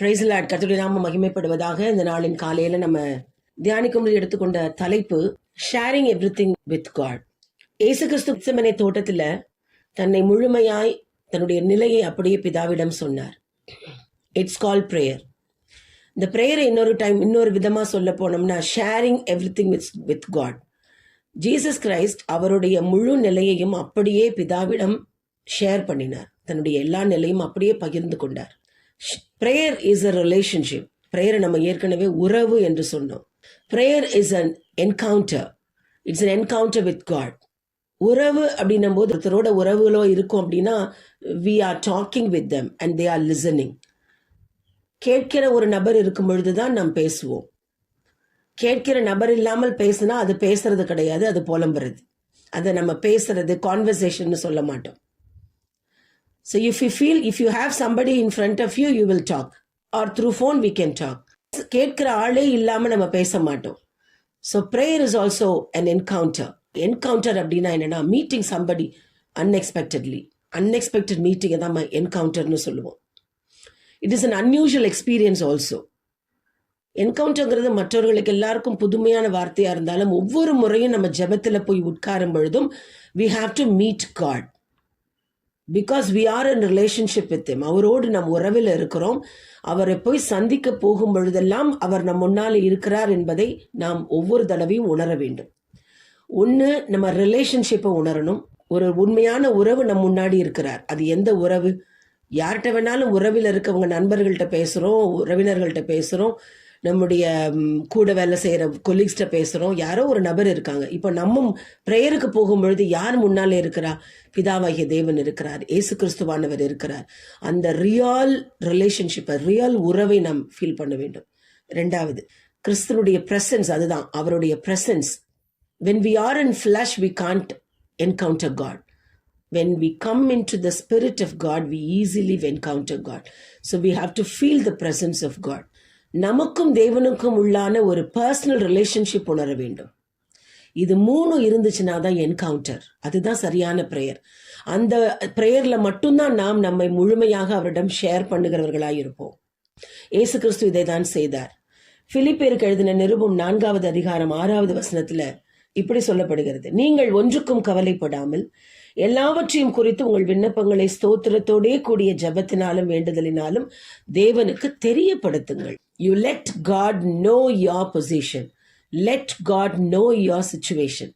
Price Lord. கர்த்தருடைய நாமம் மகிமைப்படுவதாக. இந்த நாளின் காலையில நம்ம தியானிக்கும்படி எடுத்துக்கொண்ட தலைப்பு ஷேரிங் எவ்ரிதிங் வித் காட். இயேசு கிறிஸ்து கெத்செமனே தோட்டத்துல தன்னை முழுமையாய் தன்னுடைய நிலையை அப்படியே பிதாவிடம் சொன்னார். It's call prayer. இந்த பிரேயரை இன்னொரு விதமா சொல்ல போனோம்னா sharing everything with God. Jesus Christ அவருடைய முழு நிலையையும் அப்படியே பிதாவிடம் ஷேர் பண்ணினார். தன்னுடைய எல்லா நிலையும் அப்படியே பகிர்ந்து கொண்டார். Prayer is a relationship. பிரேயரை நம்ம ஏற்கனவே உறவு என்று சொன்னோம். Prayer is an encounter. It's an encounter with God. உறவு அப்படின்னும் போது ஒருத்தரோட உறவுகளோ இருக்கும் அப்படின்னா we are talking with them and they are listening. கேட்கிற ஒரு நபர் இருக்கும் பொழுதுதான் நாம் பேசுவோம். கேட்கிற நபர் இல்லாமல் பேசினா அது பேசுறது கிடையாது, அது புலம்புறது. அதை நம்ம பேசுறது கான்வர்சேஷன் சொல்ல மாட்டோம். So if you have somebody in front of you, you will talk. Or through phone we can talk. கேட்கிற ஆளே இல்லாம நம்ம பேச மாட்டோம். So prayer is also an encounter. Encounter அப்படின்னா என்னன்னா meeting somebody unexpectedly. Unexpected meeting தான் நம்ம encounterன்னு சொல்லுவோம். It is an unusual experience also. என்கவுண்டர்ங்கிறது மற்றவர்களுக்கு எல்லாருக்கும் புதுமையான வார்த்தையா இருந்தாலும் ஒவ்வொரு முறையும் நம்ம ஜெபத்துல போய் உட்காரும் பொழுதும் we have to meet God. Because we are in relationship with him. அவரோடு நம் உறவில் இருக்கிறோம். அவரை போய் சந்திக்க போகும் பொழுதெல்லாம் அவர் நம் முன்னால் இருக்கிறார் என்பதை நாம் ஒவ்வொரு தடவையும் உணர வேண்டும். ஒன்று, நம்ம ரிலேஷன்ஷிப்பை உணரணும். ஒரு உண்மையான உறவு நம் முன்னாடி இருக்கிறார். அது எந்த உறவு? யார்கிட்ட வேணாலும் உறவில் இருக்கவங்க நண்பர்கள்ட்ட பேசுகிறோம், உறவினர்கள்ட்ட பேசுகிறோம், நம்முடைய கூட வேலை செய்கிற கொலீக்ஸ்கிட்ட பேசுகிறோம். யாரோ ஒரு நபர் இருக்காங்க. இப்போ நம்ம ப்ரேயருக்கு போகும்பொழுது யார் முன்னாலே இருக்கிறா? பிதாவாகிய தேவன் இருக்கிறார், இயேசு கிறிஸ்துவானவர் இருக்கிறார். அந்த ரியல் ரிலேஷன்ஷிப்பை, ரியல் உறவை நாம் ஃபீல் பண்ண வேண்டும். ரெண்டாவது, கிறிஸ்துனுடைய பிரசன்ஸ். அதுதான் அவருடைய presence. when we are in flesh we can't encounter God. When we come into the spirit of God we easily encounter God. So we have to feel the presence of God. நமக்கும் தேவனுக்கும் உள்ளான ஒரு personal relationship உணர வேண்டும். இது மூணு இருந்துச்சுன்னா தான் என்கவுண்டர். அதுதான் சரியான பிரேயர். அந்த பிரேயர்ல மட்டும்தான் நாம் நம்மை முழுமையாக அவரிடம் ஷேர் பண்ணுகிறவர்களாய் இருப்போம். இயேசு கிறிஸ்து இதை தான் செய்தார். பிலிப்பியருக்கு எழுதின நிருபம் 4வது அதிகாரம் 6வது வசனத்துல இப்படி சொல்லப்படுகிறது: நீங்கள் ஒன்றுக்கும் கவலைப்படாமல் எல்லாவற்றையும் குறித்து உங்கள் விண்ணப்பங்களை ஸ்தோத்திரத்தோடே கூடிய ஜெபத்தினாலும் வேண்டுதலினாலும் தேவனுக்கு தெரியப்படுத்துங்கள். You let God know your position. Let God know your situation.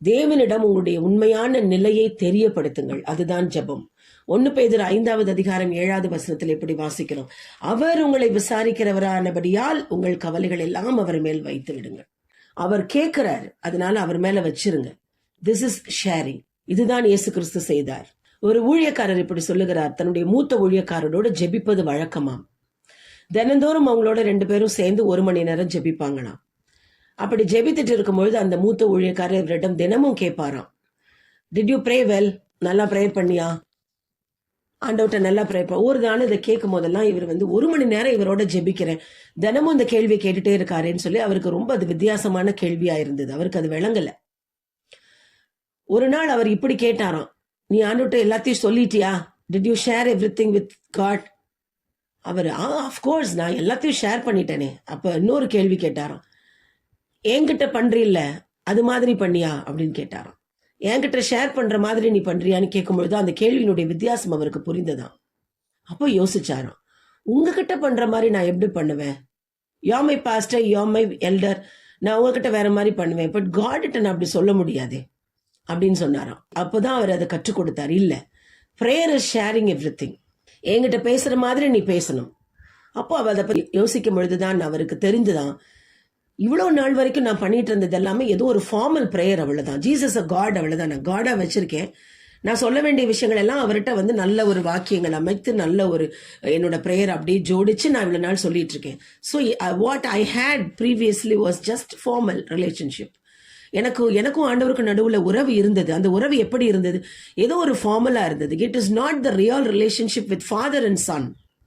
தேவனிடம் உங்களுடைய உண்மையான நிலையை தெரியப்படுத்துங்கள். அதுதான் ஜெபம். 1 பேதுரு 5வது அதிகாரம் 7வது வசனத்தில் இப்படி வாசிக்கிறோம்: அவர் உங்களை விசாரிக்கிறவரானபடியால் உங்கள் கவலைகள் எல்லாம் அவர் மேல் வைத்து விடுங்கள். அவர் கேட்கிறார், அதனால அவர் மேல வச்சிருங்க. This is sharing. இதுதான் இயேசு கிறிஸ்து செய்தார். ஒரு ஊழியக்காரர் இப்படி சொல்லுகிறார்: தன்னுடைய மூத்த ஊழியக்காரரோட ஜெபிப்பது வழக்கமாம். தினந்தோறும் அவங்களோட 2 பேரும் சேர்ந்து 1 மணி நேரம் ஜெபிப்பாங்களாம். அப்படி ஜெபித்துட்டு இருக்கும்பொழுது அந்த மூத்த ஊழியக்காரர் இவரிடம் தினமும் கேட்பாராம்: டிட் யூ ப்ரே வெல்? நல்லா ப்ரேயர் பண்ணியா? ஆண்டவர்கிட்ட நல்லா ப்ரேயர் பண்ண. ஒரு நாள் இதை கேட்கும் போதெல்லாம் இவர் 1 மணி நேரம் இவரோட ஜெபிக்கிறேன், தினமும் இந்த கேள்வியை கேட்டுட்டே இருக்காருன்னு சொல்லி அவருக்கு ரொம்ப அது வித்தியாசமான கேள்வியா இருந்தது. அவருக்கு அது விளங்கல. ஒரு நாள் அவர் இப்படி கேட்டாராம்: நீ ஆண்டவர்கிட்ட எல்லாத்தையும் சொல்லிட்டியா? Did you share everything with God? அவர் ஆஃப்கோர்ஸ் நான் எல்லாத்தையும் ஷேர் பண்ணிட்டேனே. அப்ப இன்னொரு கேள்வி கேட்டாராம்: என்கிட்ட பண்றீல்ல அது மாதிரி பண்ணியா அப்படின்னு கேட்டாராம். என்கிட்ட ஷேர் பண்ற மாதிரி நீ பண்றியான்னு கேட்கும்பொழுது அந்த கேள்வியினுடைய வித்தியாசம் அவருக்கு புரிந்ததாம். அப்போ யோசிச்சாராம், உங்ககிட்ட பண்ற மாதிரி நான் எப்படி பண்ணுவேன்? You my pastor, you my elder, நான் உங்ககிட்ட வேற மாதிரி பண்ணுவேன், பட் காட்கிட்ட நான் அப்படி சொல்ல முடியாதே அப்படின்னு சொன்னாராம். அப்போதான் அவர் அதை கற்றுக் கொடுத்தார். இல்ல, பிரேயர் இஸ் ஷேரிங் எவ்ரிதிங். என்கிட்ட பேசுற மாதிரி நீ பேசணும். அப்போ அவ அதை பத்தி யோசிக்கும் பொழுதுதான் அவருக்கு தெரிஞ்சுதான், இவ்வளவு நாள் வரைக்கும் நான் பண்ணிட்டு இருந்தது எல்லாமே ஏதோ ஒரு ஃபார்மல் பிரேயர், அவ்வளவுதான். ஜீசஸ் அ காட், அவ்வளவுதான். நான் காடா வச்சிருக்கேன். நான் சொல்ல வேண்டிய விஷயங்கள் எல்லாம் அவர்கிட்ட நல்ல ஒரு வாக்கியங்கள் அமைத்து நல்ல ஒரு என்னோட பிரேயர் அப்படியே ஜோடிச்சு நான் இவ்வளவு நாள் சொல்லிட்டு இருக்கேன். So what I had previously was just formal relationship. எனக்கும் ஆண்டவருக்கு நடுவுல உறவு இருந்தது. அந்த உறவு எப்படி இருந்தது? ஏதோ ஒரு ஃபார்மலா இருந்தது. It is not the real relationship with father and son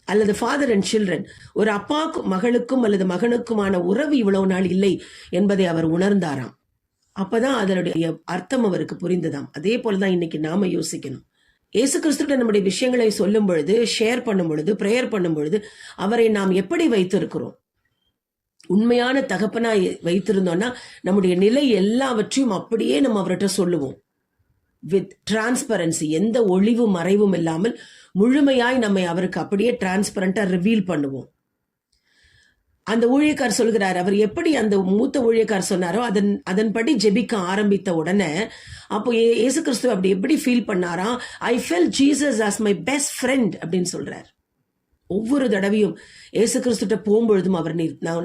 அல்லது ஃபாதர் அண்ட் சில்ட்ரன். ஒரு அப்பாவுக்கும் மகளுக்கும் அல்லது மகனுக்குமான உறவு இவ்வளவு நாள் இல்லை என்பதை அவர் உணர்ந்தாராம். அப்பதான் அதனுடைய அர்த்தம் அவருக்கு புரிந்ததாம். அதே போலதான் இன்னைக்கு நாம யோசிக்கணும். இயேசு கிறிஸ்துவிட்ட நம்முடைய விஷயங்களை சொல்லும் பொழுது, ஷேர் பண்ணும் பொழுது, பிரேயர் பண்ணும் பொழுது அவரை நாம் எப்படி வைத்திருக்கிறோம்? உண்மையான தகப்பனாய் வைத்திருந்தோம்னா நம்முடைய நிலை எல்லாவற்றையும் அப்படியே நம்ம அவர்கிட்ட சொல்லுவோம். வித் டிரான்ஸ்பரன்சி, எந்த ஒளிவு மறைவும் இல்லாமல் முழுமையாய் நம்மை அவருக்கு அப்படியே டிரான்ஸ்பரண்டா ரிவீல் பண்ணுவோம். அந்த ஊழியக்கார் சொல்கிறார், அவர் எப்படி அந்த மூத்த ஊழியக்கார் சொன்னாரோ அதன்படி ஜெபிக்க ஆரம்பித்த உடனே அப்போ இயேசு கிறிஸ்து அப்படி எப்படி ஃபீல் பண்ணாரா? I felt Jesus as my best friend அப்படின்னு சொல்றார். ஒவ்வொரு தடவையும் இயேசு கிறிஸ்துட்ட போகும்பொழுதும் அவர்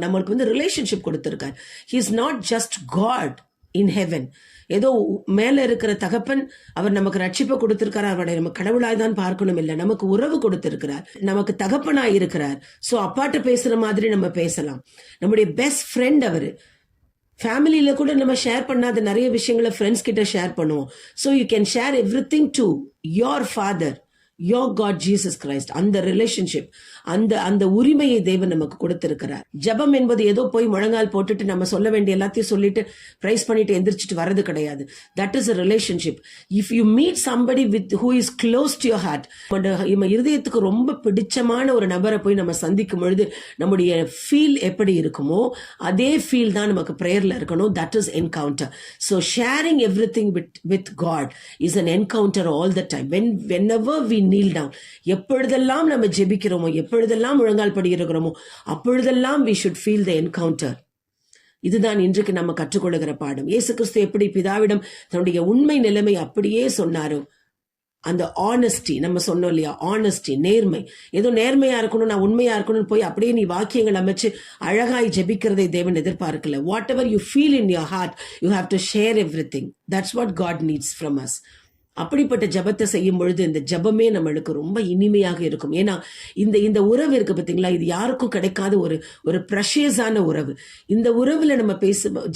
நம்மளுக்கு ரிலேஷன்ஷிப் கொடுத்திருக்கார். He is not just got in heaven. ஏதோ மேல இருக்கிற தகப்பன் அவர் நமக்கு ரட்சிப்பை கொடுத்திருக்கார், அவரை நம்ம கடவுளாய் தான் பார்க்கணும் இல்லை, நமக்கு உறவு கொடுத்திருக்கிறார், நமக்கு தகப்பனாய் இருக்கிறார். ஸோ அப்பாட்ட பேசுற மாதிரி நம்ம பேசலாம். நம்முடைய பெஸ்ட் ஃப்ரெண்ட் அவரு. ஃபேமிலியில கூட நம்ம ஷேர் பண்ணாத நிறைய விஷயங்களை ஃப்ரெண்ட்ஸ் கிட்ட ஷேர் பண்ணுவோம். So you can share everything to your father, your God Jesus Christ. அந்த ரிலேஷன்ஷிப், அந்த உரிமையை தேவன் நமக்கு கொடுத்திருக்கிறார். ஜெபம் என்பது ஏதோ போய் முழங்கால் போட்டுட்டு நம்ம சொல்ல வேண்டிய எல்லாத்தையும் சொல்லிட்டு பிரைஸ் பண்ணிட்டு எந்திரிச்சிட்டு வர்றது கிடையாது. That is a relationship. If you meet somebody with who is close to your heart, நம்ம இருதயத்துக்கு ரொம்ப பிடிச்சமான ஒரு நபரை போய் நம்ம சந்திக்கும் பொழுது நம்முடைய ஃபீல் எப்படி இருக்குமோ அதே ஃபீல் தான் நமக்கு பிரேயர்ல இருக்கணும். That is encounter. So sharing everything with God is an encounter all the time. Whenever we kneel down, எப்பொழுதெல்லாம் நம்ம ஜெபிக்கிறோமோ, எப்பொழுதெல்லாம் முழங்கால் படிக்கிறோமோ அப்பொழுதெல்லாம் we should feel the encounter. இதுதான் இன்றைக்கு நம்ம கற்றுக்கொள்ளுகிற பாடம். இயேசு கிறிஸ்து எப்படி பிதாவிடம் தன்னுடைய உண்மை நிலைமை அப்படியே சொன்னாரோ, அந்த ஆனஸ்டி நம்ம சொன்னோம் இல்லையா, ஆனஸ்டி, நேர்மை. ஏதோ நேர்மையா இருக்கணும், நான் உண்மையா இருக்கணும்னு போய் அப்படியே நீ வாக்கியங்கள் அமைச்சு அழகாய் ஜெபிக்கிறதை தேவன் எதிர்பார்க்கல. Whatever you feel in your heart, you have to share everything. That's what God needs from us. அப்படிப்பட்ட ஜபத்தை செய்யும் பொழுது இந்த ஜபமே நம்மளுக்கு ரொம்ப இனிமையாக இருக்கும். ஏன்னா இந்த உறவு இருக்கு பார்த்தீங்களா, இது யாருக்கும் கிடைக்காத ஒரு ப்ரெஷியஸான உறவு. இந்த உறவுல நம்ம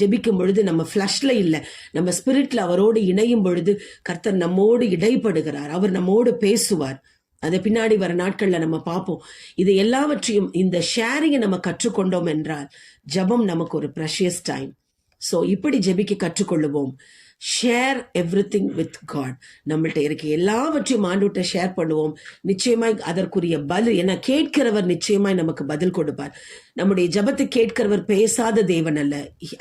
ஜெபிக்கும் பொழுது நம்ம ஃபிளஷ்ல இல்லை, நம்ம ஸ்பிரிட்ல அவரோடு இணையும் பொழுது கர்த்தர் நம்மோடு இடைப்படுகிறார், அவர் நம்மோடு பேசுவார். அதை பின்னாடி வர நாட்கள்ல நம்ம பார்ப்போம். இது எல்லாவற்றையும் இந்த ஷேரிங்கை நம்ம கற்றுக்கொண்டோம் என்றால் ஜபம் நமக்கு ஒரு ப்ரெஷியஸ் டைம். ஸோ இப்படி ஜெபிக்க கற்றுக்கொள்ளுவோம். Share everything with God. நம்மள்ட்ட இருக்க எல்லாவற்றையும் ஆண்டவர்ட்ட ஷேர் பண்ணுவோம். நிச்சயமாய் அதற்குரிய பதில், ஏன்னா கேட்கிறவர் நிச்சயமாய் நமக்கு பதில் கொடுப்பார். நம்முடைய ஜபத்தை கேட்கிறவர் பேசாத தேவன் அல்ல,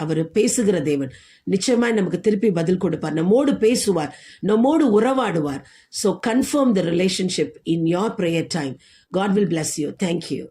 அவர் பேசுகிற தேவன். நிச்சயமாய் நமக்கு திருப்பி பதில் கொடுப்பார், நம்மோடு பேசுவார், நம்மோடு உறவாடுவார். So confirm the relationship in your prayer time. God will bless you. Thank you.